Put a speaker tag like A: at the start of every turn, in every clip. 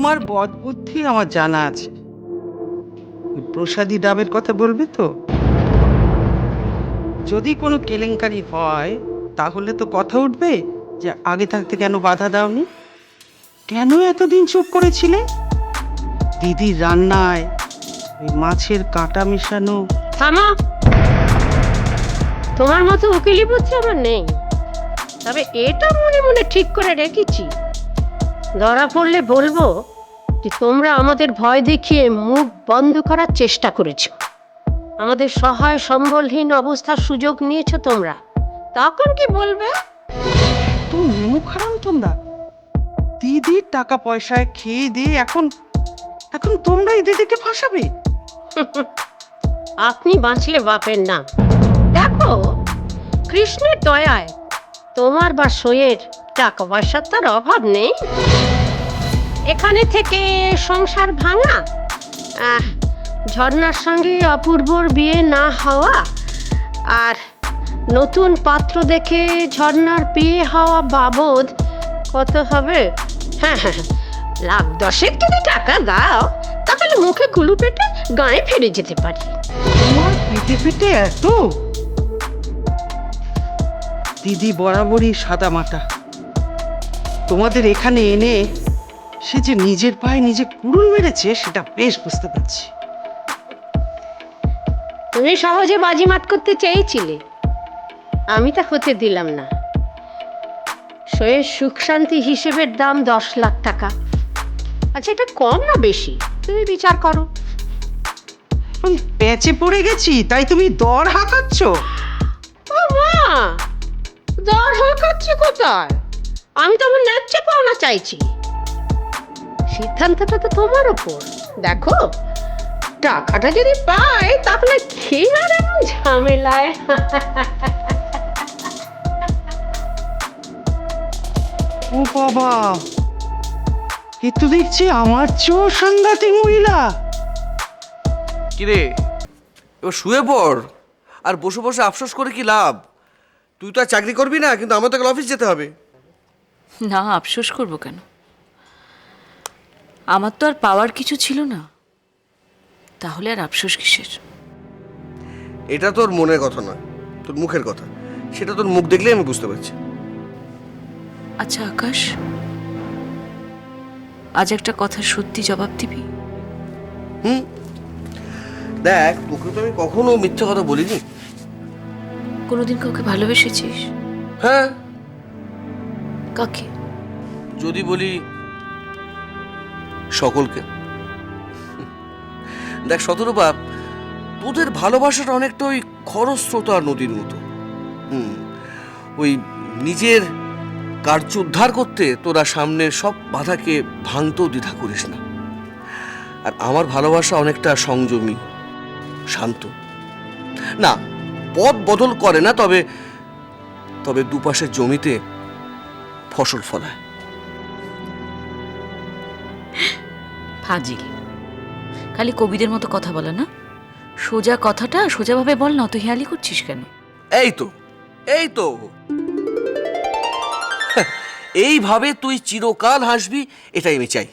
A: তোমার বদ বুদ্ধি আমার জানা আছে। প্রসাদী ডাবের কথা বলবে তো? যদি কোনো কেলেঙ্কারি হয় তাহলে তো কথা উঠবে যে আগে থাকতে কেন বাধা দাওনি, কেন এতদিন চুপ করেছিলে? দিদির রান্নায় ওই মাছের কাঁটা মেশানো।
B: থামো, তোমার মতো উকিলি বুদ্ধি আমার নেই, তবে এটা মনে মনে ঠিক করে রেখেছি, ধরা পড়লে বলবো যে তোমরা আমাদের ভয় দেখিয়ে মুখ বন্ধ করার চেষ্টা করেছো, আমাদের সহায় সম্বলহীন অবস্থার সুযোগ নিয়েছো তোমরা। তখন কি বলবে?
A: তুমি মুখ হারাম তোমরা। দিদির টাকা পয়সায় খেয়ে দিয়ে এখন এখন তোমরাই দিদিকে ফাঁসাবে।
B: আপনি বাঁচলে বাপের নাম। দেখো, কৃষ্ণের দয়ায় তোমার বা সইয়ের টাকা পয়সার তার অভাব নেই। এখানে থেকে সংসার ভাঙা, ঝর্ণার সঙ্গে অপূর্বর বিয়ে না হওয়া, আর নতুন পাত্র দেখে ঝর্ণার বিয়ে হওয়া বাবদ কত হবে? হ্যাঁ হ্যাঁ, 1,10,000 যদি টাকা দাও তাহলে মুখে কুলু পেটে গায়ে ফিরে যেতে পারি।
A: তোমার পেটে পেটে এত? দিদি বরাবরই সাদা মাটা। তোমাদের এখানে এনে সে যে নিজের পায়ে নিজে কুড়ুল মেরেছে সেটা বেশ বুঝতে পারছি।
B: তুমি সহজে বাজিমাত করতে চেয়েছিলে, আমি তা হতে দিলাম না। সয়ের সুখ শান্তি হিসেবের দাম 10 লাখ টাকা। আচ্ছা, এটা কম না বেশি তুমি বিচার করো।
A: আমি প্যাচে পড়ে গেছি তাই তুমি দর হাঁকাচ্ছ?
B: ও মা, দর হাঁকাচ্ছি কোথায়? আমি তো আমার ন্যায্য পাওনা চাইছি। সিদ্ধান্তটা তো তোমার ওপর। দেখো, টাকাটা যদি পাই তাহলে কি আর এমন ঝামেলায়।
A: ও বাবা, এ তো দেখছি আমার চেয়েও সাংঘাতিক মহিলা।
C: কিরে, এবার শুয়ে পড়। আর বসে বসে আফসোস করে কি লাভ? তুই তো আর চাকরি করবি না, কিন্তু আমার তো কাল অফিস যেতে হবে।
D: না, আফসোস করব কেন? আমার তো আর পাওয়ার কিছু ছিল না, তাহলে আর আফসোস কিসের?
C: এটা তোর মনের কথা নয়, তোর মুখের কথা। সেটা তোর মুখ দেখলেই আমি বুঝতে পারছি।
D: আচ্ছা আকাশ, আজ একটা কথা সত্যি জবাব দিবি?
C: দেখ, তোকে তো আমি কখনো মিথ্যে কথা বলিনি।
D: কোনোদিন কাউকে ভালোবেসেছিস?
C: হ্যাঁ,
D: কাকে?
C: যদি বলি সকলকে। দেখ শতরূপা, তোদের ভালোবাসাটা অনেকটা ওই খরস্রোতা নদীর মতো। ওই নিজের কার্য উদ্ধার করতে তোরা সামনের সব বাধাকে ভাঙতেও দ্বিধা করিস না। আর আমার ভালোবাসা অনেকটা সংযমী, শান্ত। না, পথ বদল করে না, তবে তবে দুপাশের জমিতে ফসল ফলায়।
D: ফাজিল, খালি কবিদের মতো কথা বলে না। সোজা কথাটা সোজাভাবে বল না, তো হেয়ালি করছিস কেন?
C: এই তো এই তো এইভাবে তুই চিরকাল হাসবি, এটাই আমি চাই।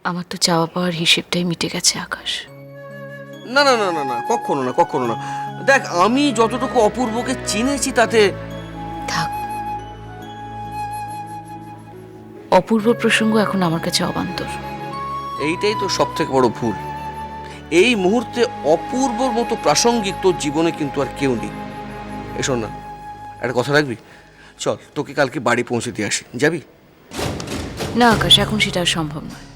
D: আমার তো চাওয়া পাওয়ার হিসেবটাই মিটে গেছে আকাশ।
C: না না না না না, কখনো না, কখনো না। দেখ, আমি যতটুকু অপূর্বকে চিনেছি তাতে।
D: থাক, অপূর্ব প্রসঙ্গ এখন আমার কাছে অবান্তর।
C: এইটাই তো সব থেকে বড় ভুল। এই মুহূর্তে অপূর্বর মতো প্রাসঙ্গিক তোর জীবনে কিন্তু আর কেউ নেই। এসো না, একটা কথা রাখবি? চল, তোকে কালকে বাড়ি পৌঁছে দিয়ে আসি, যাবি?
D: না আকাশ, এখন সেটা আর সম্ভব নয়।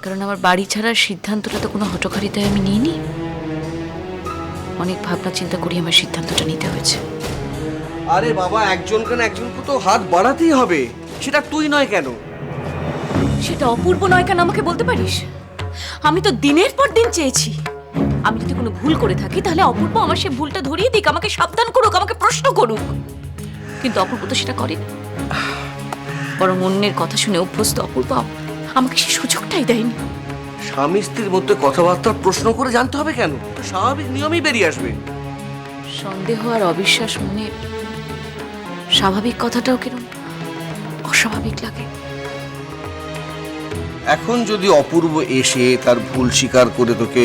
D: কারণ আমার বাড়ি ছাড়ার সিদ্ধান্তটা তো কোনো হঠকারিতায় আমি নিইনি। অনেক ভাবনা চিন্তা করি আমার সিদ্ধান্তটা নিতে হয়েছে।
C: আরে বাবা, একজনকে না একজনকে তো হাত বাড়াতেই হবে। সেটা তুই নয় কেন?
D: সেটা অপূর্ব নয় কেন আমাকে বলতে পারিস? আমি তো দিনের পর দিন চেয়েছি আমি যদি কোনো ভুল করে থাকি তাহলে অপূর্ব আমার সেই ভুলটা ধরিয়ে দিক, আমাকে সাবধান করুক, আমাকে প্রশ্ন করুক। কিন্তু অপূর্ব তো সেটা করেনি। বরং অন্যের কথা শুনে অভ্যস্ত অপূর্ব আমাকে সেই সুযোগটাই দেয়নি।
C: স্বামী স্ত্রীর মধ্যে কথাবার্তা প্রশ্ন করে জানতে হবে কেন? স্বাভাবিক নিয়মই বেরিয়ে আসবে।
D: সন্দেহ আর অবিশ্বাস মনে স্বাভাবিক কথাটাও কিরকম অস্বাভাবিক লাগে।
C: এখন যদি অপূর্ব এসে তার ভুল স্বীকার করে তোকে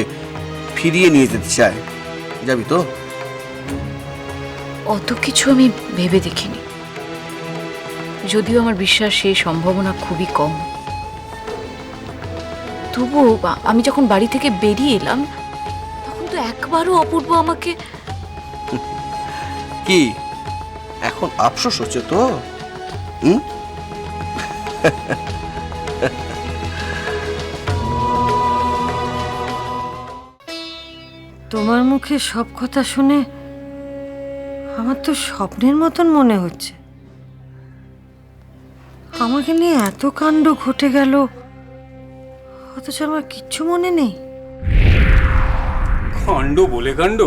C: ফিরিয়ে নিয়ে যেতে চায়, যাবি তো?
D: অত কিছু আমি ভেবে দেখিনি, যদিও আমার বিশ্বাস সেই সম্ভাবনা খুবই কম। তবুও আমি যখন বাড়ি থেকে বেরিয়ে এলাম তখন তো একবারও অপূর্ব আমাকে...
C: কি এখন আফসোস হচ্ছে তো? হুম?
E: তোমার মুখে সব কথা শুনে আমার তো স্বপ্নের মতন মনে হচ্ছে। আমাকে নিয়ে এত কাণ্ড ঘটে গেল, অথচ আমার কিচ্ছু মনে নেই।
F: কাণ্ড বলে কাণ্ড?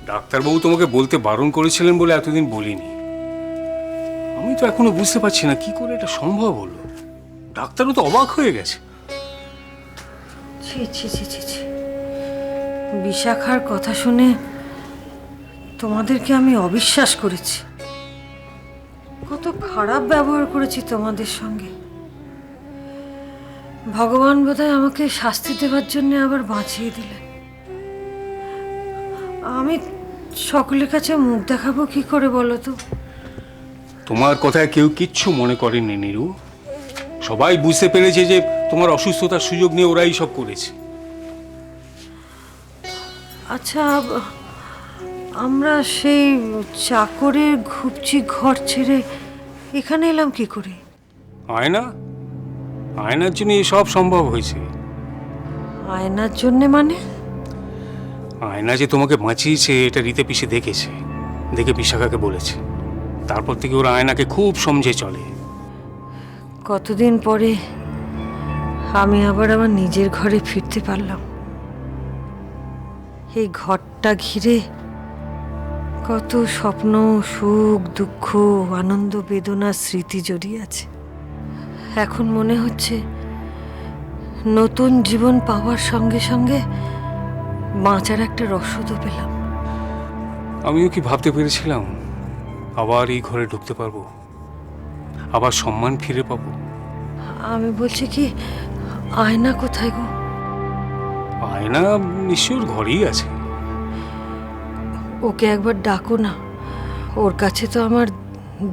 F: ডাক্তারবাবু তোমাকে বলতে বারণ করেছিলেন বলে এতদিন বলিনি। আমি তো এখনো বুঝতে পারছি না কি করে এটা সম্ভব হলো। ডাক্তারও তো অবাক হয়ে গেছে।
E: ছি ছি ছি ছি ছি, বিশাখার কথা শুনে তোমাদেরকে আমি অবিশ্বাস করেছি। কত খারাপ ব্যবহার করেছি তোমাদের সঙ্গে। ভগবান বোধহয় আমাকে শাস্তি দেওয়ার জন্য আবার বাঁচিয়ে দিলেন। আমি সকলের কাছে মুখ দেখাবো কি করে বলো তো?
F: তোমার কথায় কেউ কিচ্ছু মনে করেনি নীরু। সবাই বুঝতে পেরেছে যে তোমার অসুস্থতার সুযোগ নিয়ে ওরাই সব করেছে।
E: আচ্ছা, আমরা সেই চাকরের ঘুপচি ঘর ছেড়ে এখানে এলাম কি করে?
F: আয়না, আয়নার জন্য সব সম্ভব হয়েছে।
E: আয়নার জন্যে মানে?
F: আয়না যে তোমাকে বাঁচিয়েছে এটা রীতে পিসে দেখেছে, দেখে বিশাখাকে বলেছে। তারপর থেকে ওরা আয়নাকে খুব সমঝে চলে।
E: কতদিন পরে আমি আবার আমার নিজের ঘরে ফিরতে পারলাম। এই ঘরটা ঘিরে কত স্বপ্ন, সুখ, দুঃখ, আনন্দ, বেদনা, স্মৃতি জড়িয়ে আছে। এখন মনে হচ্ছে নতুন জীবন পাওয়ার সঙ্গে সঙ্গে বাঁচার একটা রসদও পেলাম।
F: আমিও কি ভাবতে পেরেছিলাম আবার এই ঘরে ঢুকতে পারবো, আবার সম্মান ফিরে পাবো?
E: আমি বলছি কি, আয়না কোথায় গো?
F: আয়না নিশ্চয় ওর ঘরেই আছে।
E: ওকে একবার ডাকো না। ওর কাছে তো আমার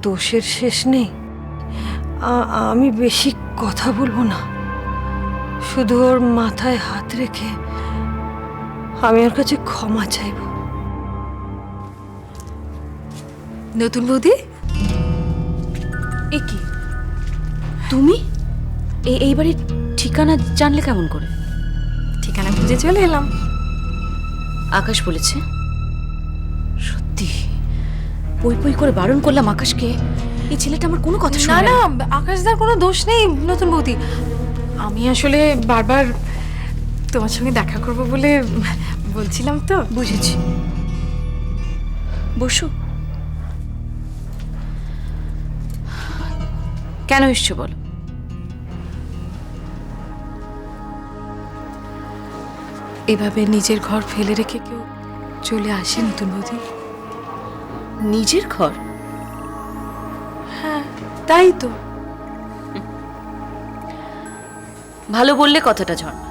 E: দোষের শেষ নেই। আমি বেশি কথা বলবো না, শুধু ওর মাথায় হাত রেখে আমি ওর কাছে ক্ষমা চাইব।
D: নতুন বৌদি, এ কি তুমি? এই বাড়ির ঠিকানা জানলে কেমন করে?
G: ঠিকানা খুঁজে চলে এলাম।
D: আকাশ বলেছে? সত্যি? পই পই করে বারণ করলাম আকাশকে। এই ছেলেটা আমার কোনো কথা
G: না
D: শুনে
G: না, আকাশদার কোনো দোষ নেই নতুন বৌদি। আমি আসলে বারবার তোমার সঙ্গে দেখা করব বলে বলছিলাম তো।
D: বুঝেছি। বসো। কেন এসছো বলো?
G: এভাবে নিজের ঘর ফেলে রেখে কেউ চলে আসে নতুন বৌদি?
D: নিজের ঘর?
G: হ্যাঁ, তাই তো।
D: ভালো বললে কথাটা ঝর্ণা।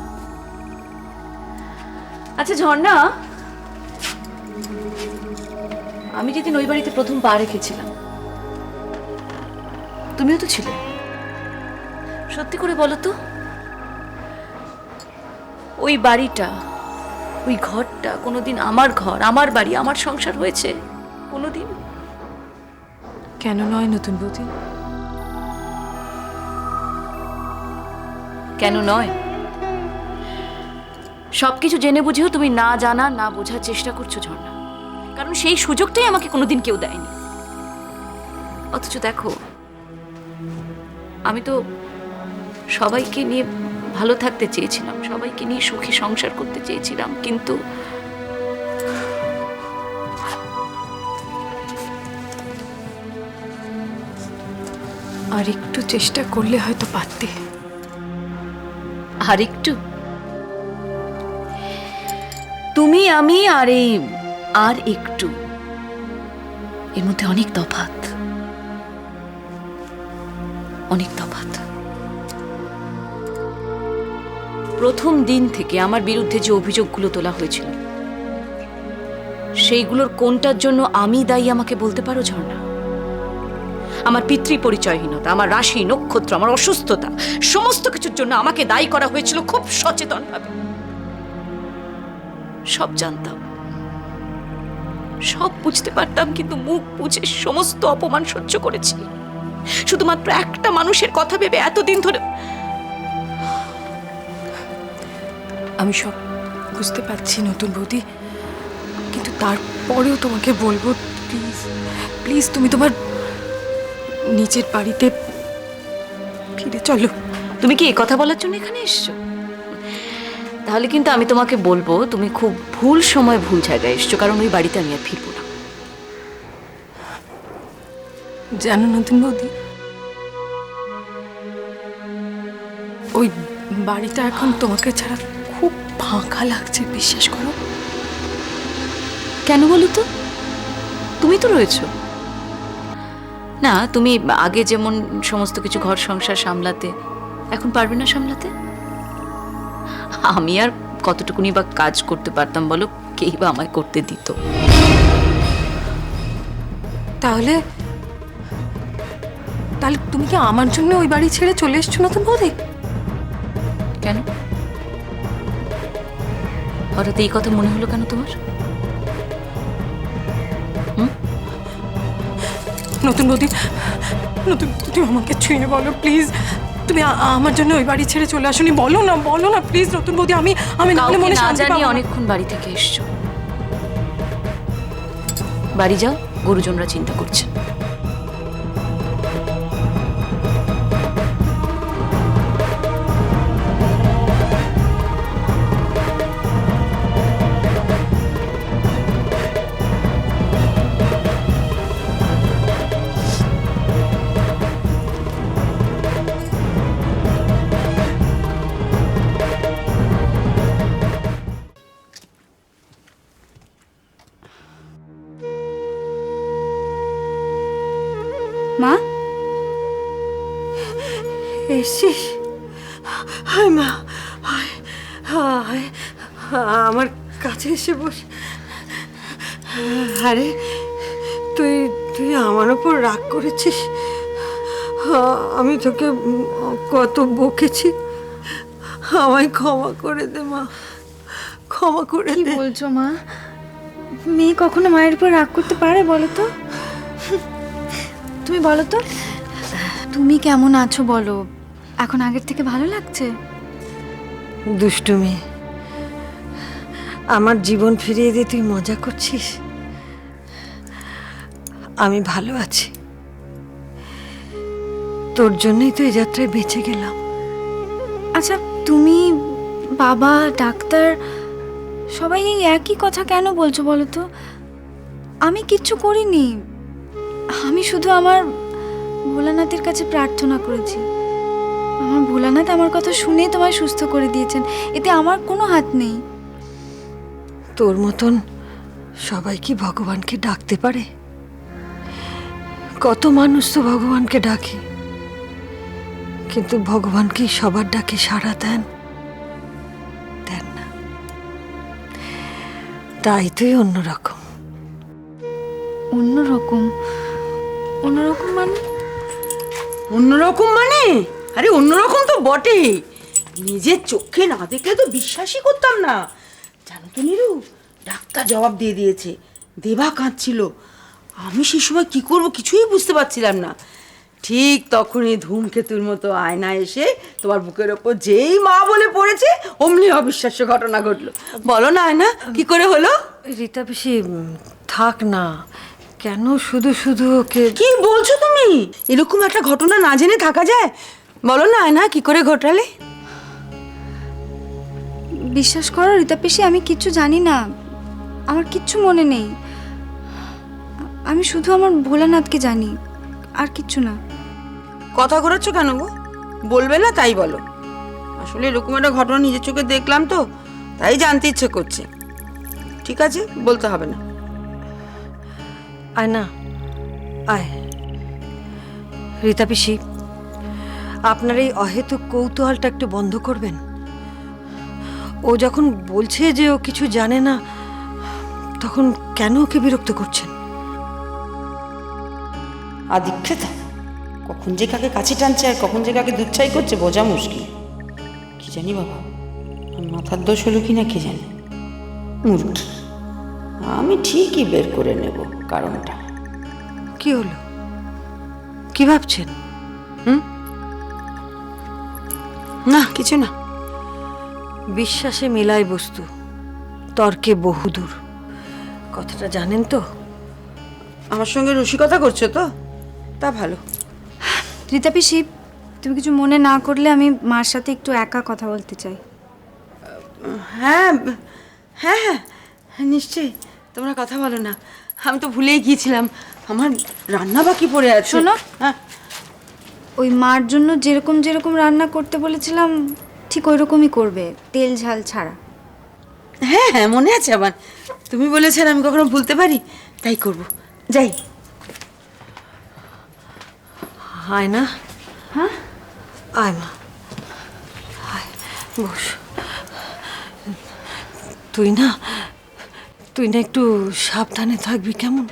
D: আচ্ছা ঝর্ণা, আমি যেদিন ওই বাড়িতে প্রথম পা রেখেছিলাম তুমিও তো ছিলে। সত্যি করে বলো তো, ওই বাড়িটা, ওই ঘরটা কোনোদিন আমার ঘর, আমার বাড়ি, আমার সংসার হয়েছে কোনোদিন?
G: কেন নয় নতুন বৌদি?
D: কেন নয়? সবকিছু জেনে বুঝেও তুমি না জানা, না বোঝার চেষ্টা করছো ঝর্ণা, কারণ সেই সুযোগটাই আমাকে কোনোদিন কেউ দেয়নি। অথচ দেখো, আমি তো সবাইকে নিয়ে ভালো থাকতে চেয়েছিলাম, সবাইকে নিয়ে সুখী সংসার করতে চেয়েছিলাম, কিন্তু
G: আর একটু চেষ্টা করলে হয়তো পারতে।
D: আর একটু? তুমি, আমি আর এই আর একটু, এর মধ্যে অনেক তফাৎ, অনেক তফাৎ। প্রথম দিন থেকে আমার বিরুদ্ধে যে অভিযোগগুলো তোলা হয়েছিল সেইগুলোর কোনটার জন্য আমি দায়ী আমাকে বলতে পারো ঝর্ণা? আমার পিতৃ পরিচয়হীনতা, আমার রাশি নক্ষত্র, আমার অসুস্থতা, সমস্ত কিছুর জন্য আমাকে দায়ী করা হয়েছিল খুব সচেতনভাবে। সব জানতাম, সব বুঝতে পারতাম, কিন্তু মুখ বুঝে সমস্ত অপমান সহ্য করেছি শুধুমাত্র একটা মানুষের কথা ভেবে এতদিন ধরে।
G: আমি সব বুঝতে পারছি নতুন বৌদি, কিন্তু তারপরেও তোমাকে বলবো, প্লিজ প্লিজ তুমি তোমার নিজের বাড়িতে ফিরে চলো।
D: তুমি কি এই কথা বলার জন্য এখানে এসছো? তাহলে কিন্তু আমি তোমাকে বলবো তুমি খুব ভুল সময় ভুল জায়গায় এসছো, কারণ ওই বাড়িতে আমি আর ফিরবো না।
G: জানো নতুন বৌদি, ওই বাড়িটা এখন তোমাকে ছাড়া খুব ফাঁকা লাগছে, বিশ্বাস করো।
D: কেন বলো তো? তুমি তো রয়েছো না? তুমি আগে যেমন সমস্ত কিছু ঘর সংসার সামলাতে, এখন পারবে না সামলাতে? আমি আর কতটুকুনি বা কাজ করতে পারতাম বলো? কেই বা আমায় করতে দিত?
G: তাহলে তাহলে তুমি কি আমার জন্য ওই বাড়ি ছেড়ে চলে এসছো নতুন বৌদি?
D: কেন হঠাৎ এই কথা মনে হলো কেন তোমার?
G: নতুন বৌদি, নতুন তুমি আমাকে ছুঁয়ে বলো প্লিজ, তুমি আমার জন্য ওই বাড়ি ছেড়ে চলে আসোনি। বলো না প্লিজ নতুন বৌদি। আমি আমি নাহলে
D: কাউকে
G: মনে
D: না
G: শান্তি
D: জানি
G: পাবো না।
D: অনেকক্ষণ বাড়ি থেকে এসছো। বাড়ি যাও, গুরুজনরা চিন্তা করছে।
H: মা,
E: এসছিস? হায় মা, হায় হায়, আমার কাছে এসে বস। আরে তুই তুই আমার ওপর রাগ করেছিস? আমি তোকে কত বকেছি, আমায় ক্ষমা করে দে মা, ক্ষমা করে
H: কি
E: দে।
H: বলছো মা? মেয়ে কখনো মায়ের উপর রাগ করতে পারে বলো তো? তুমি বলো তো, তুমি কেমন আছো বলো? এখন আগের থেকে ভালো লাগছে?
E: দুষ্টু মেয়ে, আমার জীবন ফিরিয়ে দিয়ে তুই মজা করছিস? আমি ভালো আছি, তোর জন্যই তো এই যাত্রায় বেঁচে গেলাম।
H: আচ্ছা, তুমি, বাবা, ডাক্তার সবাই এই একই কথা কেন বলছো বলো তো? আমি কিচ্ছু করিনি, আমি শুধু আমার ভোলানাথের কাছে প্রার্থনা করেছি। আমার ভোলানাথ আমার কথা শুনে তোমায় সুস্থ করে দিয়েছেন, এতে আমার কোনো হাত নেই।
E: তোর মতন সবাই কি ভগবানকে ডাকতে পারে? কত মানুষ তো ভগবানকে ডাকে, কিন্তু ভগবান কি সবার ডাকে সাড়া দেন? দেন না। তাই তুই অন্যরকম।
H: অন্যরকম? অন্যরকম মানে?
A: অন্যরকম মানে? আরে অন্যরকম তো বটেই, নিজের চোখে না দেখলে তো বিশ্বাসই করতাম না। জানো তো নীরু, ডাক্তার জবাব দিয়ে দিয়েছে। দেবা কাঁদছিল, আমি সেই সময় কি করব কিছুই বুঝতে পারছিলাম না। ঠিক তখনই ধূমকেতুর মতো আয়না এসে তোমার বুকের ওপর যেই মা বলে পড়েছে, অমনি অবিশ্বাস্য ঘটনা ঘটলো। বলো না আয়না, কি করে হলো?
E: রীতা পিসি, থাক না, কেন শুধু শুধু ওকে?
A: কি বলছো তুমি? এরকম একটা ঘটনা না জেনে থাকা যায়? বলো না আয়না, কি করে ঘটালে?
H: বিশ্বাস করো রীতা পিসি, আমি কিচ্ছু জানি না, আমার কিচ্ছু মনে নেই। আমি শুধু আমার ভোলানাথকে জানি, আর কিচ্ছু না।
A: কথা ঘোরাচ্ছ কেন গো? বলবে না তাই বলো। আসলে এরকম একটা ঘটনা নিজের চোখে দেখলাম তো, তাই জানতে ইচ্ছে করছে। ঠিক আছে, বলতে হবে না।
E: আয় না, আয়। রীতা পিসি, আপনার এই অহেতুক কৌতূহলটা একটু বন্ধ করবেন? ও যখন বলছে যে ও কিছু জানে না, তখন কেন ওকে বিরক্ত করছেন?
I: আদিক্ষেতা কখন যে কাকে কাছে টানছে আর কখন যে কাকে দুচ্ছাই করছে বোঝা মুশকিল। কি জানি বাবা, আমার মাথার দোষ হলো কি না কে জানে। মূর্খি, আমি ঠিকই বের করে নেব কারণটা।
E: কি হলো? কি ভাবছেন?
I: না কিছু না।
E: বিশ্বাসে মেলায় বস্তু, তর্কে বহুদূর, কথাটা জানেন তো?
I: আমার সঙ্গে রসিকতা করছো তো? তা ভালো।
H: রীতা পিসি, তুমি কিছু মনে না করলে আমি মার সাথে একটু একা কথা বলতে চাই।
I: হ্যাঁ হ্যাঁ হ্যাঁ নিশ্চয়ই, তোমরা কথা বলো না। আমি তো ভুলেই গিয়েছিলাম, আমার রান্না বাকি পড়ে আছে।
H: শোনো।
I: হ্যাঁ,
H: ওই মার জন্য যেরকম যেরকম রান্না করতে বলেছিলাম ঠিক ওই রকমই করবে, তেল ঝাল ছাড়া।
I: হ্যাঁ হ্যাঁ মনে আছে আমার, তুমি বলেছেন, আমি কখনো ভুলতে পারি? তাই করব, যাই।
E: আয় না,
H: হ্যাঁ
E: আয় মা, আয়, বস। তুই না একটু সাবধানে থাকবি কেমন?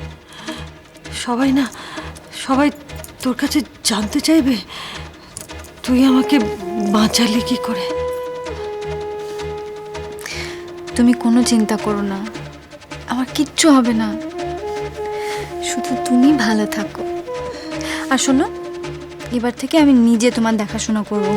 E: সবাই তোর কাছে জানতে চাইবে তুই আমাকে বাঁচালি কি করে।
H: তুমি কোনো চিন্তা করো না, আমার কিচ্ছু হবে না, শুধু তুমি ভালো থাকো। আর শোনো, এবার থেকে আমি নিজে তোমার দেখাশোনা করবো।